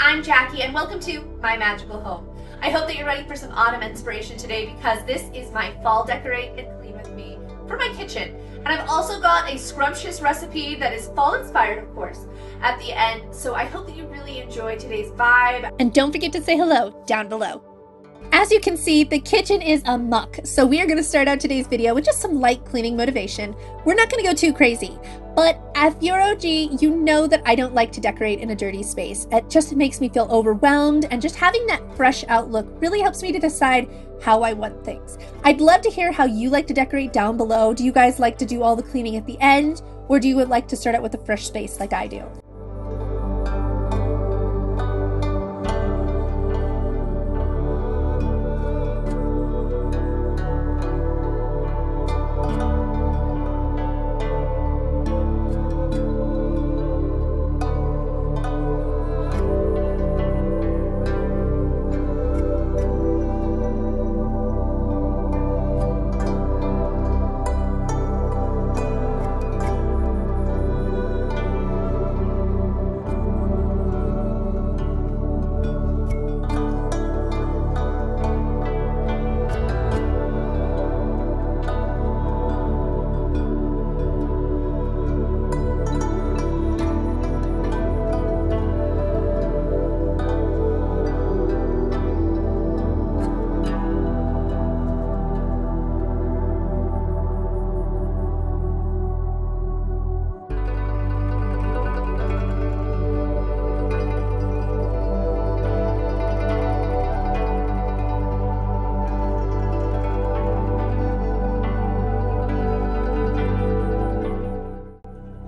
I'm Jackie and welcome to My Magical Home. I hope that you're ready for some autumn inspiration today because this is my fall decorate and clean with me for my kitchen. And I've also got a scrumptious recipe that is fall inspired, of course, at the end. So I hope that you really enjoy today's vibe. And don't forget to say hello down below. As you can see, the kitchen is a muck, so we are going to start out today's video with just some light cleaning motivation. We're not going to go too crazy, but if you're OG, you know that I don't like to decorate in a dirty space. It just makes me feel overwhelmed, and just having that fresh outlook really helps me to decide how I want things. I'd love to hear how you like to decorate down below. Do you guys like to do all the cleaning at the end, or do you like to start out with a fresh space like I do?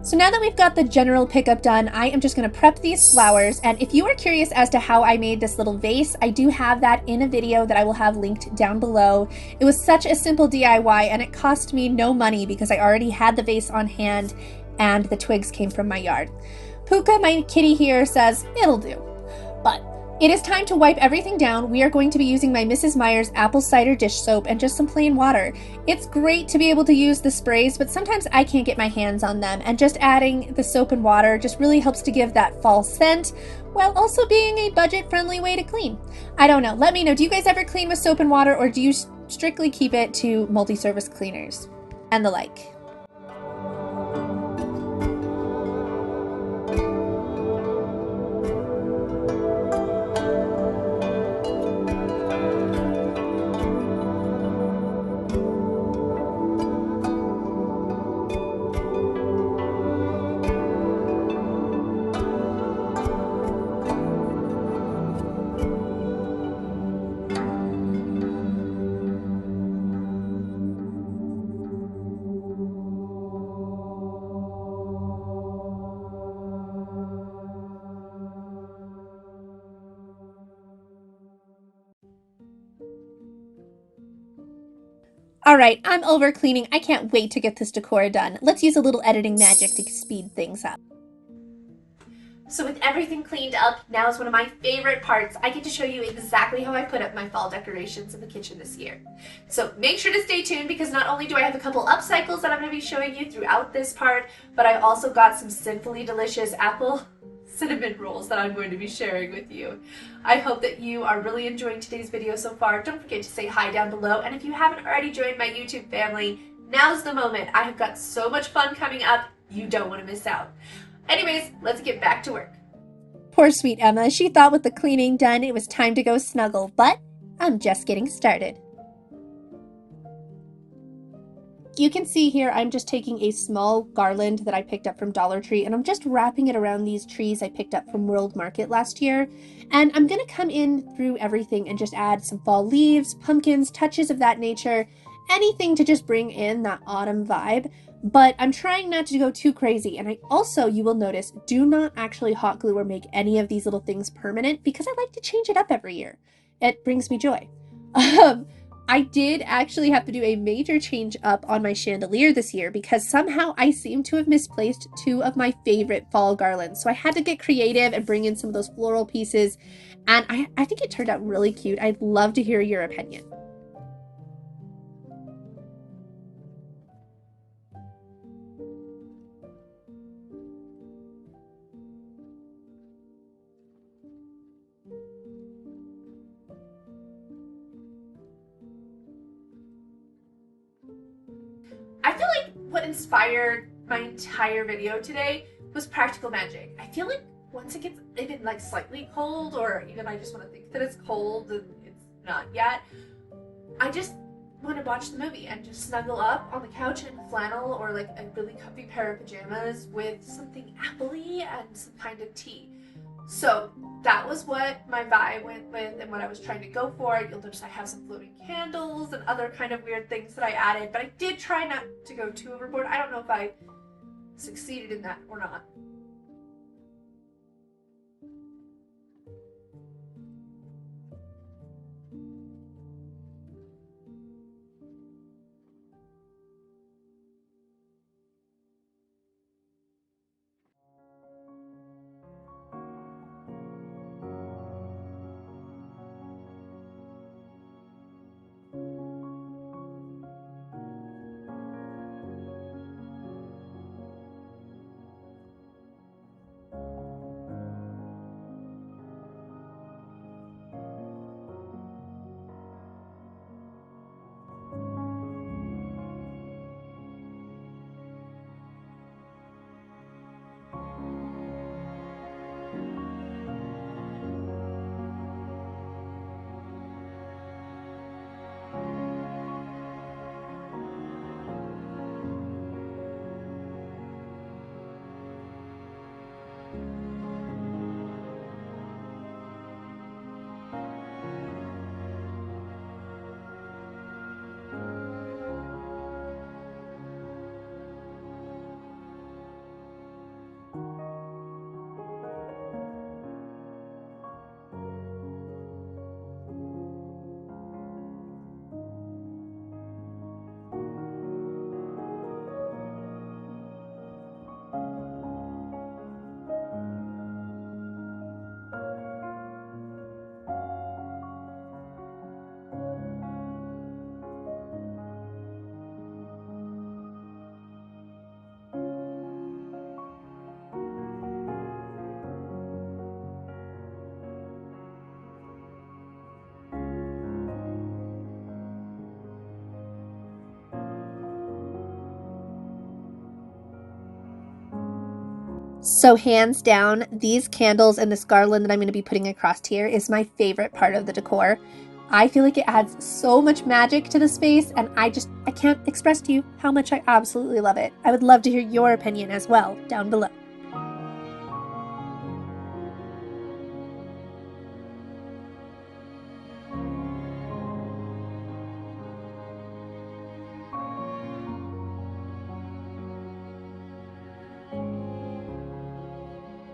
So now that we've got the general pickup done, I am just going to prep these flowers. And if you are curious as to how I made this little vase, I do have that in a video that I will have linked down below. It was such a simple DIY and it cost me no money because I already had the vase on hand and the twigs came from my yard. Puka, my kitty here, says it'll do. But it is time to wipe everything down. We are going to be using my Mrs. Meyer's apple cider dish soap and just some plain water. It's great to be able to use the sprays, but sometimes I can't get my hands on them, and just adding the soap and water just really helps to give that fall scent while also being a budget-friendly way to clean. I don't know. Let me know. Do you guys ever clean with soap and water, or do you strictly keep it to multi-service cleaners and the like? All right, I'm over cleaning. I can't wait to get this decor done. Let's use a little editing magic to speed things up. So with everything cleaned up, now is one of my favorite parts. I get to show you exactly how I put up my fall decorations in the kitchen this year. So make sure to stay tuned because not only do I have a couple upcycles that I'm going to be showing you throughout this part, but I also got some sinfully delicious apple cinnamon rolls that I'm going to be sharing with you. I hope that you are really enjoying today's video so far. Don't forget to say hi down below, and if you haven't already joined my YouTube family, now's the moment. I have got so much fun coming up, you don't want to miss out. Anyways, let's get back to work. Poor sweet Emma. She thought with the cleaning done, it was time to go snuggle, but I'm just getting started. You can see here I'm just taking a small garland that I picked up from Dollar Tree, and I'm just wrapping it around these trees I picked up from World Market last year. And I'm going to come in through everything and just add some fall leaves, pumpkins, touches of that nature, anything to just bring in that autumn vibe. But I'm trying not to go too crazy. And I also, you will notice, do not actually hot glue or make any of these little things permanent because I like to change it up every year. It brings me joy. I did actually have to do a major change up on my chandelier this year because somehow I seem to have misplaced two of my favorite fall garlands. So I had to get creative and bring in some of those floral pieces. And I think it turned out really cute. I'd love to hear your opinion. what inspired my entire video today was practical magic. I feel like once it gets even like slightly cold, or even I just want to think that it's cold and it's not yet, I just want to watch the movie and just snuggle up on the couch in flannel or like a really comfy pair of pajamas with something appley and some kind of tea. So that was what my vibe went with and what I was trying to go for. You'll notice I have some floating candles and other kind of weird things that I added, but I did try not to go too overboard. I don't know if I succeeded in that or not. So hands down, these candles and this garland that I'm going to be putting across here is my favorite part of the decor. I feel like it adds so much magic to the space, and I can't express to you how much I absolutely love it. I would love to hear your opinion as well down below.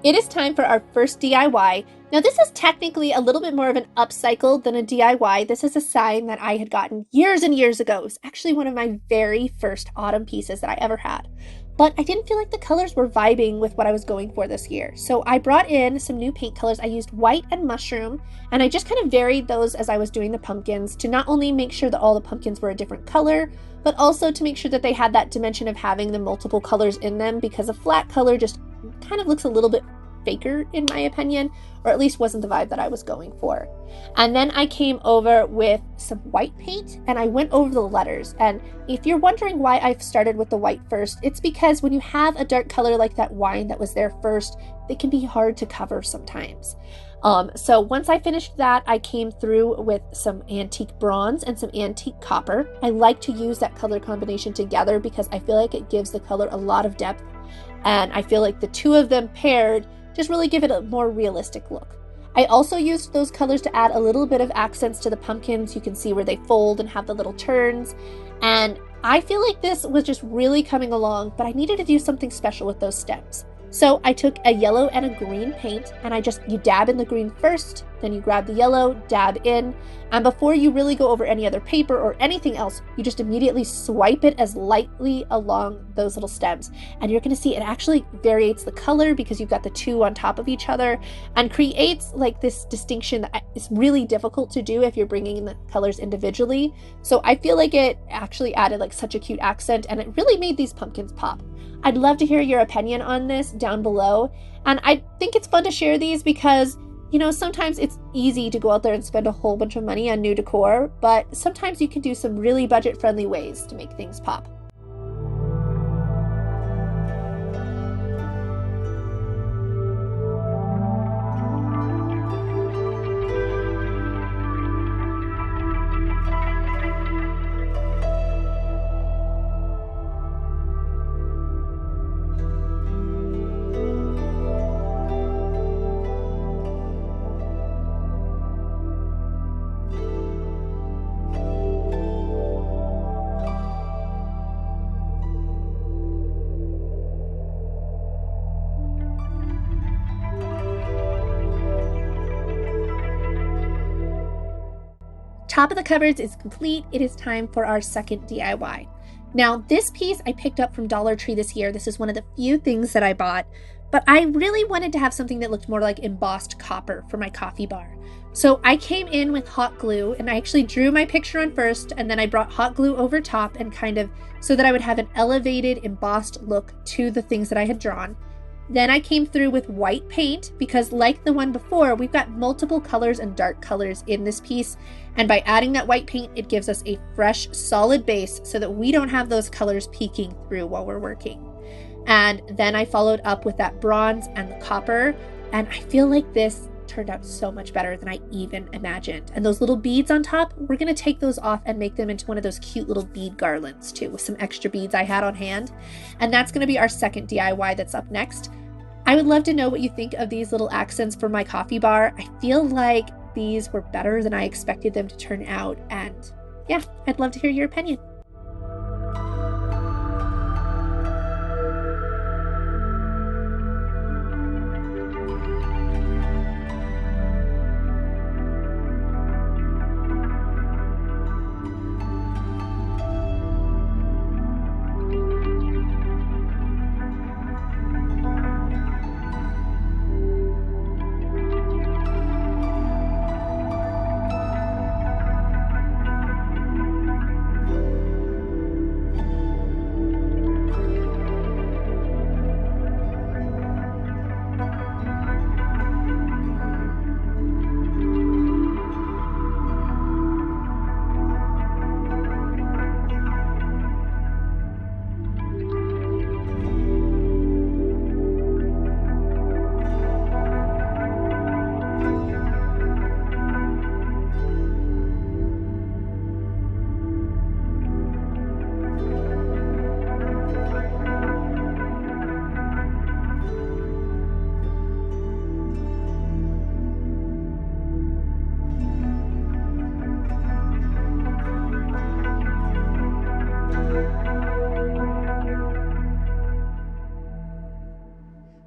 It is time for our first DIY. Now this is technically a little bit more of an upcycle than a DIY. This is a sign that I had gotten years and years ago. It was actually one of my very first autumn pieces that I ever had. But I didn't feel like the colors were vibing with what I was going for this year. So I brought in some new paint colors. I used white and mushroom, and I just kind of varied those as I was doing the pumpkins to not only make sure that all the pumpkins were a different color, but also to make sure that they had that dimension of having the multiple colors in them, because a flat color just kind of looks a little bit faker in my opinion, or at least wasn't the vibe that I was going for. And then I came over with some white paint and I went over the letters. And if you're wondering why I've started with the white first, it's because when you have a dark color like that wine that was there first, it can be hard to cover sometimes. So once I finished that, I came through with some antique bronze and some antique copper. I like to use that color combination together because I feel like it gives the color a lot of depth, and I feel like the two of them paired just really give it a more realistic look. I also used those colors to add a little bit of accents to the pumpkins. You can see where they fold and have the little turns. And I feel like this was just really coming along, but I needed to do something special with those stems. So I took a yellow and a green paint, and you dab in the green first, then you grab the yellow, dab in, and before you really go over any other paper or anything else, you just immediately swipe it as lightly along those little stems. And you're gonna see it actually variates the color because you've got the two on top of each other and creates like this distinction that is really difficult to do if you're bringing in the colors individually. So I feel like it actually added like such a cute accent, and it really made these pumpkins pop. I'd love to hear your opinion on this down below. And I think it's fun to share these because, you know, sometimes it's easy to go out there and spend a whole bunch of money on new decor, but sometimes you can do some really budget-friendly ways to make things pop. top of the cupboards is complete. It is time for our second DIY. Now, this piece I picked up from Dollar Tree this year. This is one of the few things that I bought, but I really wanted to have something that looked more like embossed copper for my coffee bar. So I came in with hot glue, and I actually drew my picture on first, and then I brought hot glue over top and kind of so that I would have an elevated embossed look to the things that I had drawn. Then I came through with white paint because, like the one before, we've got multiple colors and dark colors in this piece. And by adding that white paint, it gives us a fresh, solid base so that we don't have those colors peeking through while we're working. And then I followed up with that bronze and the copper. And I feel like this turned out so much better than I even imagined. And those little beads on top, we're going to take those off and make them into one of those cute little bead garlands too, with some extra beads I had on hand. And that's going to be our second DIY that's up next. I would love to know what you think of these little accents for my coffee bar. I feel like these were better than I expected them to turn out. And yeah, I'd love to hear your opinion.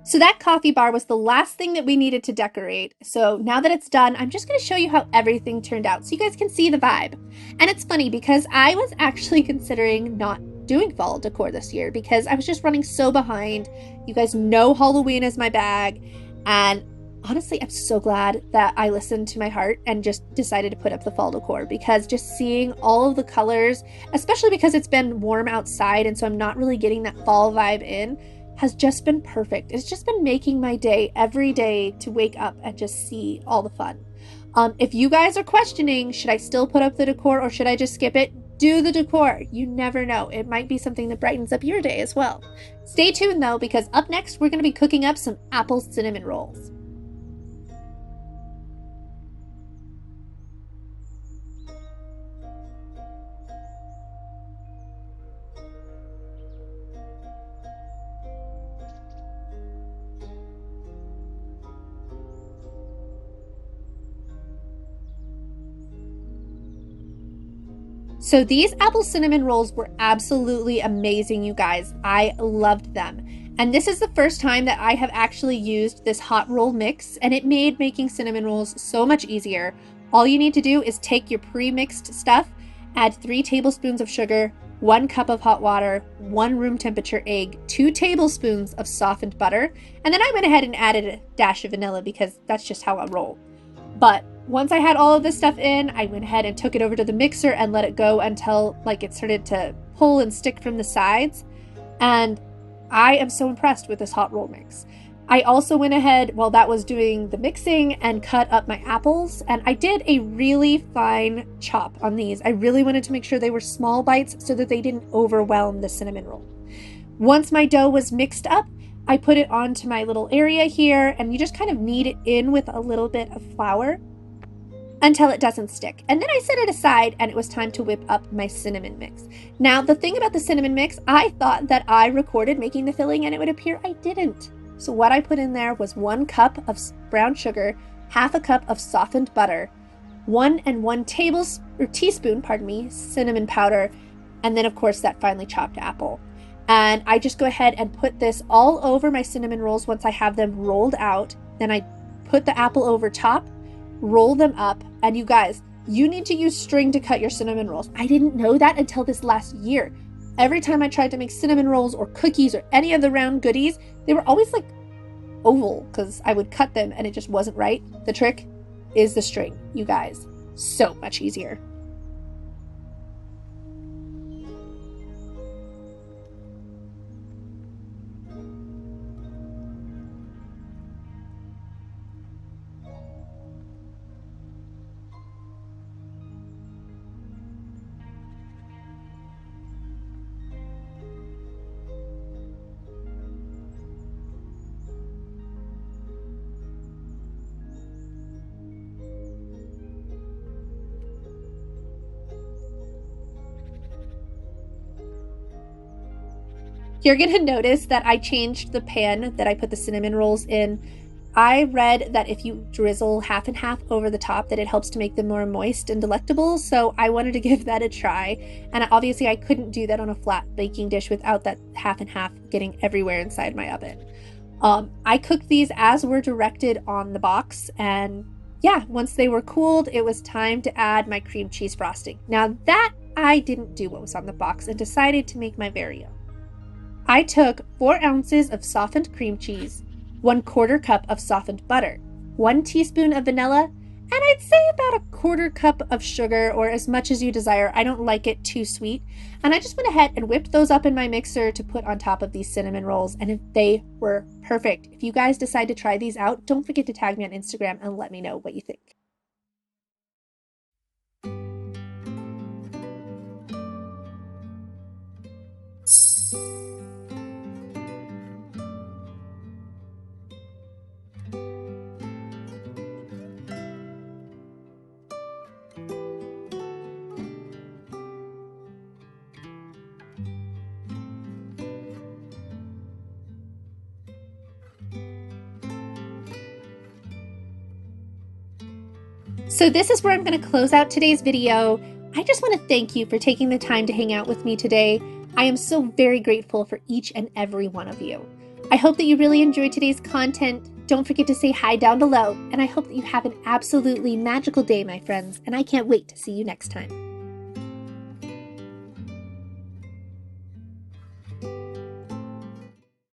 So that coffee bar was the last thing that we needed to decorate. So now that it's done, I'm just going to show you how everything turned out so you guys can see the vibe. And it's funny because I was actually considering not doing fall decor this year because I was just running so behind. You guys know Halloween is my bag. And honestly, I'm so glad that I listened to my heart and just decided to put up the fall decor because just seeing all of the colors, especially because it's been warm outside and so I'm not really getting that fall vibe in, has just been perfect. It's just been making my day every day to wake up and just see all the fun. If you guys are questioning, should I still put up the decor or should I just skip it? Do the decor. You never know. It might be something that brightens up your day as well. Stay tuned though, because up next, we're gonna be cooking up some apple cinnamon rolls. So these apple cinnamon rolls were absolutely amazing, you guys. I loved them. And this is the first time that I have actually used this hot roll mix, and it made making cinnamon rolls so much easier. All you need to do is take your pre-mixed stuff, add 3 tablespoons of sugar, 1 cup of hot water, 1 room temperature egg, 2 tablespoons of softened butter, and then I went ahead and added a dash of vanilla because that's just how I roll. But once I had all of this stuff in, I went ahead and took it over to the mixer and let it go until like it started to pull and stick from the sides. And I am so impressed with this hot roll mix. I also went ahead while that was doing the mixing and cut up my apples, and I did a really fine chop on these. I really wanted to make sure they were small bites so that they didn't overwhelm the cinnamon roll. Once my dough was mixed up, I put it onto my little area here, and you just kind of knead it in with a little bit of flour until it doesn't stick. And then I set it aside and it was time to whip up my cinnamon mix. Now, the thing about the cinnamon mix, I thought that I recorded making the filling and it would appear I didn't. So what I put in there was 1 cup of brown sugar, half a cup of softened butter, 1 and 1 teaspoon, cinnamon powder, and then of course that finely chopped apple. And I just go ahead and put this all over my cinnamon rolls once I have them rolled out. Then I put the apple over top, roll them up, and you guys, You need to use string to cut your cinnamon rolls. I didn't know that until this last year. Every time I tried to make cinnamon rolls or cookies or any of the round goodies, they were always like oval because I would cut them and it just wasn't right. The trick is the string, you guys. So much easier. You're going to notice that I changed the pan that I put the cinnamon rolls in. I read that if you drizzle half and half over the top that it helps to make them more moist and delectable, so I wanted to give that a try. And obviously I couldn't do that on a flat baking dish without that half and half getting everywhere inside my oven. I cooked these as were directed on the box, and yeah, once they were cooled, it was time to add my cream cheese frosting. Now that I didn't do what was on the box and decided to make my very own. I took 4 ounces of softened cream cheese, 1/4 cup of softened butter, 1 teaspoon of vanilla, and I'd say about 1/4 cup of sugar, or as much as you desire. I don't like it too sweet. And I just went ahead and whipped those up in my mixer to put on top of these cinnamon rolls, and they were perfect. If you guys decide to try these out, don't forget to tag me on Instagram and let me know what you think. So this is where I'm going to close out today's video. I just want to thank you for taking the time to hang out with me today. I am so very grateful for each and every one of you. I hope that you really enjoyed today's content. Don't forget to say hi down below, and I hope that you have an absolutely magical day, my friends, and I can't wait to see you next time.